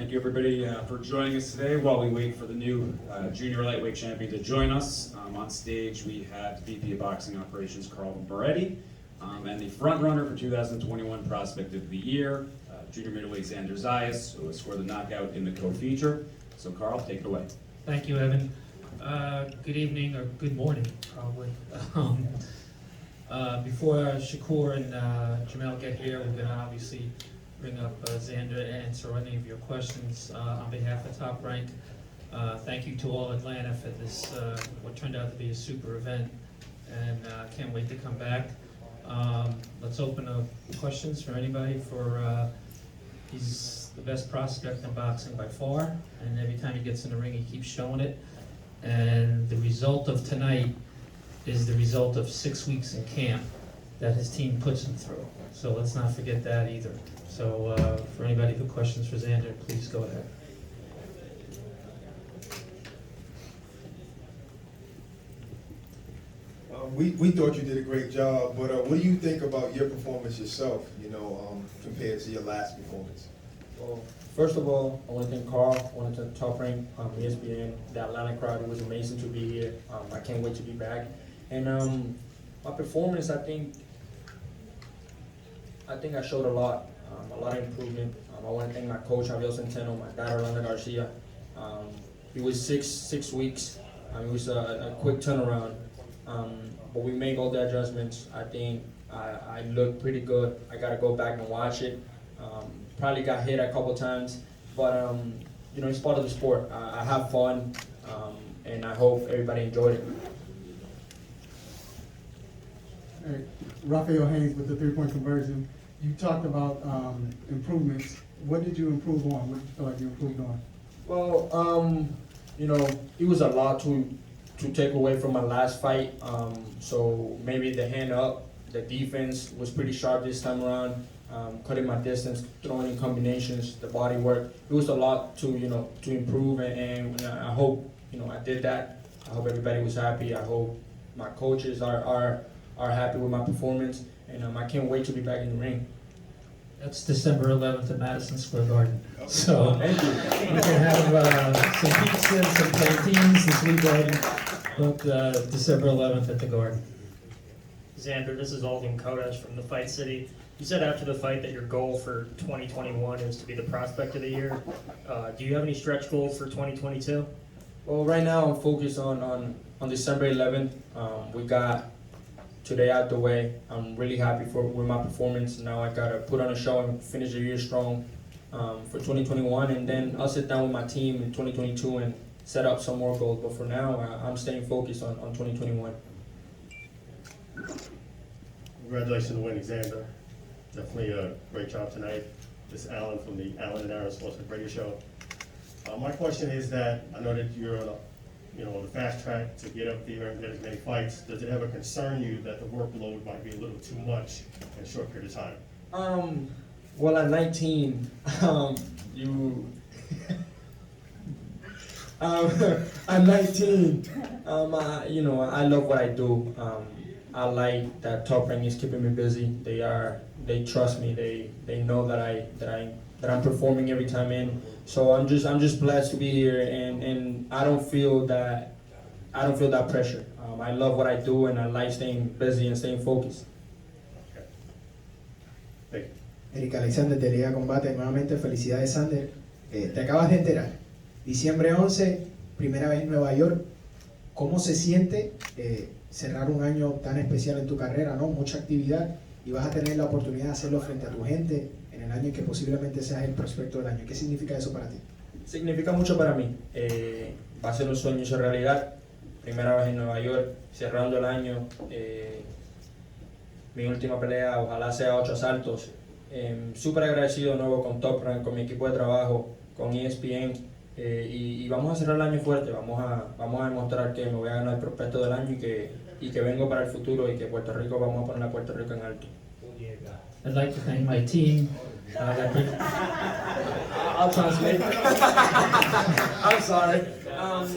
Thank you, everybody, for joining us today while we wait for the new junior lightweight champion to join us. On stage, we have VP of Boxing Operations, Carl Moretti, and the front runner for 2021 Prospect of the Year, junior middleweight Xander Zayas, who has scored the knockout in the co-feature. So, Carl, take it away. Thank you, Evan. Good evening, or good morning, probably. Before Shakur and Jamel get here, we're going to obviously bring up Xander to answer any of your questions on behalf of Top Rank. Thank you to all Atlanta for this, what turned out to be a super event, and can't wait to come back. Let's open up questions for anybody. He's the best prospect in boxing by far, and every time he gets in the ring, he keeps showing it. And the result of tonight is the result of 6 weeks in camp that his team puts him through. So let's not forget that either. So for anybody with questions for Xander, please go ahead. We thought you did a great job, but what do you think about your performance yourself, compared to your last performance? Well, first of all, I want to thank Carl, I want to thank Top Rank, ESPN, the Atlanta crowd. It was amazing to be here. I can't wait to be back. And my performance, I think I showed a lot of improvement. I want to thank my coach, Javier Centeno, my dad, Orlando Garcia. It was six weeks. It was a quick turnaround. But we made all the adjustments. I think I look pretty good. I got to go back and watch it. Probably got hit a couple times, but it's part of the sport. I have fun, and I hope everybody enjoyed it. Hey, Rafael Haynes with the three-point conversion. You talked about improvements. What did you improve on? What did you feel like you improved on? Well, it was a lot to take away from my last fight. So maybe the hand up, the defense was pretty sharp this time around. Cutting my distance, throwing in combinations, the body work. It was a lot to improve, and I hope I did that. I hope everybody was happy. I hope my coaches are happy with my performance, and I can't wait to be back in the ring. That's December 11th at Madison Square Garden. So thank you. We can have some pizza and some plantains this weekend, but December 11th at the Garden. Xander, this is Alden Kodesh from the Fight City. You said after the fight that your goal for 2021 is to be the Prospect of the Year. Do you have any stretch goals for 2022? Well, right now I'm focused on December 11th. We got today out the way. I'm really happy with my performance. Now I gotta put on a show and finish the year strong for 2021, and then I'll sit down with my team in 2022 and set up some more goals. But for now, I'm staying focused on 2021. Congratulations on winning, Xander. Definitely a great job tonight. This is Alan from the Alan and Aaron Sports Radio Show. My question is that I know that you're on the fast track to get up there and get as many fights. Does it ever concern you that the workload might be a little too much in a short period of time? Well, at 19, at 19, I love what I do. I like that Top Rank is keeping me busy. They trust me. They know that I'm performing every time in. So I'm just blessed to be here, and I don't feel that pressure. I love what I do, and I like staying busy and staying focused. Okay. Thank you. Erika Alexander de Liga Combate, nuevamente felicidades, Sander. Te acabas de enterar, diciembre 11, primera vez en Nueva York. ¿Cómo se siente cerrar un año tan especial en tu carrera, ¿no? Mucha actividad, y vas a tener la oportunidad de hacerlo frente a tu gente en el año en que posiblemente seas el prospecto del año? ¿Qué significa eso para ti? Significa mucho para mí. Va a ser un sueño hecho realidad. Primera vez en Nueva York, cerrando el año. Mi última pelea, ojalá sea 8 asaltos. Súper agradecido de nuevo con Top Rank, con mi equipo de trabajo, con ESPN. Y vamos a cerrar el año fuerte. Vamos a demostrar que me voy a ganar el prospecto del año y que vengo para el futuro, y que Puerto Rico, vamos a poner a Puerto Rico en alto. I'd like to thank my team. I'll translate. I'm sorry.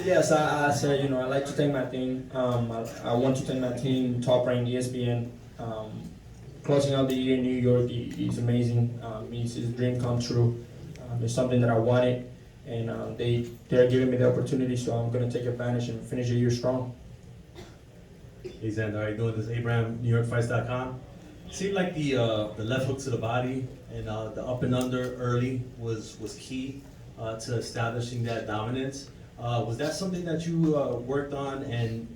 Yes, I said, I'd like to thank my team. I want to thank my team, Top Rank, ESPN. Closing out the year in New York is amazing. It's a dream come true. It's something that I wanted, and they're giving me the opportunity, so I'm gonna take advantage and finish the year strong. Hey Xander, how you doing? This is Abraham, NewYorkFights.com. Seemed like the left hook to the body and the up and under early was key to establishing that dominance. Was that something that you worked on and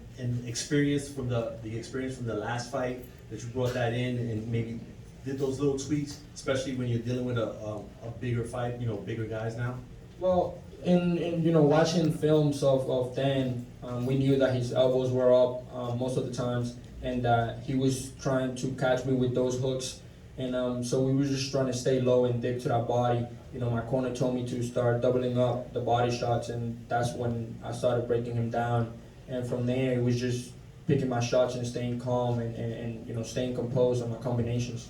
experienced from the experience from the last fight, that you brought that in and maybe did those little tweaks, especially when you're dealing with a bigger fight, bigger guys now? Well, in watching films of Dan, we knew that his elbows were up most of the times, and that he was trying to catch me with those hooks, and so we were just trying to stay low and dig to that body. My corner told me to start doubling up the body shots, and that's when I started breaking him down. And from there, it was just picking my shots and staying calm and staying composed on my combinations.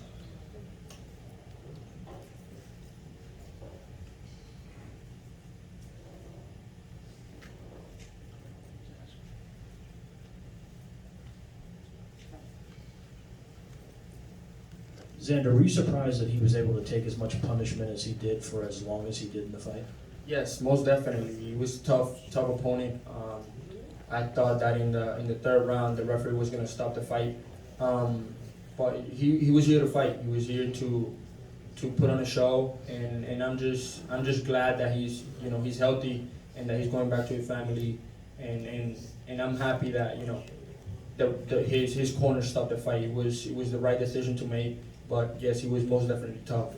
Xander, were you surprised that he was able to take as much punishment as he did for as long as he did in the fight? Yes, most definitely. He was a tough opponent. I thought that in the third round the referee was going to stop the fight, but he was here to fight. He was here to put on a show, and I'm just glad that he's healthy and that he's going back to his family, and I'm happy that his corner stopped the fight. It was the right decision to make, but yes, he was most definitely tough.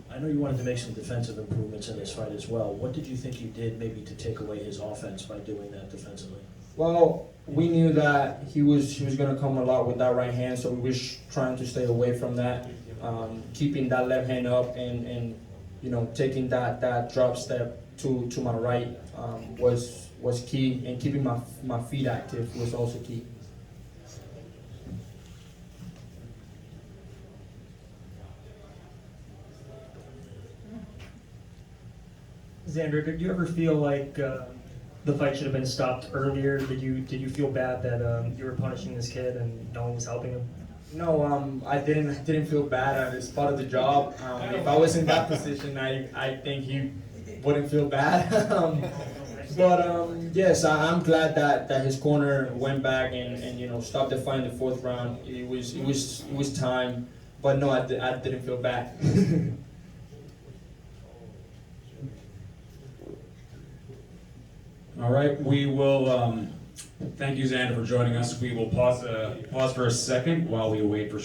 I know you wanted to make some defensive improvements in this fight as well. What did you think you did maybe to take away his offense by doing that defensively? Well, we knew that he was going to come a lot with that right hand, so we were trying to stay away from that, keeping that left hand up and taking that drop step to my right was key, and keeping my feet active was also key. Xander, did you ever feel like the fight should have been stopped earlier? Did you feel bad that you were punishing this kid and no one was helping him? No, I didn't feel bad. It's part of the job. If I was in that position, I think he wouldn't feel bad. But yes, I'm glad that his corner went back and stopped the fight in the fourth round. It was time, but no, I didn't feel bad. All right, we will, thank you, Xander, for joining us. We will pause for a second while we wait for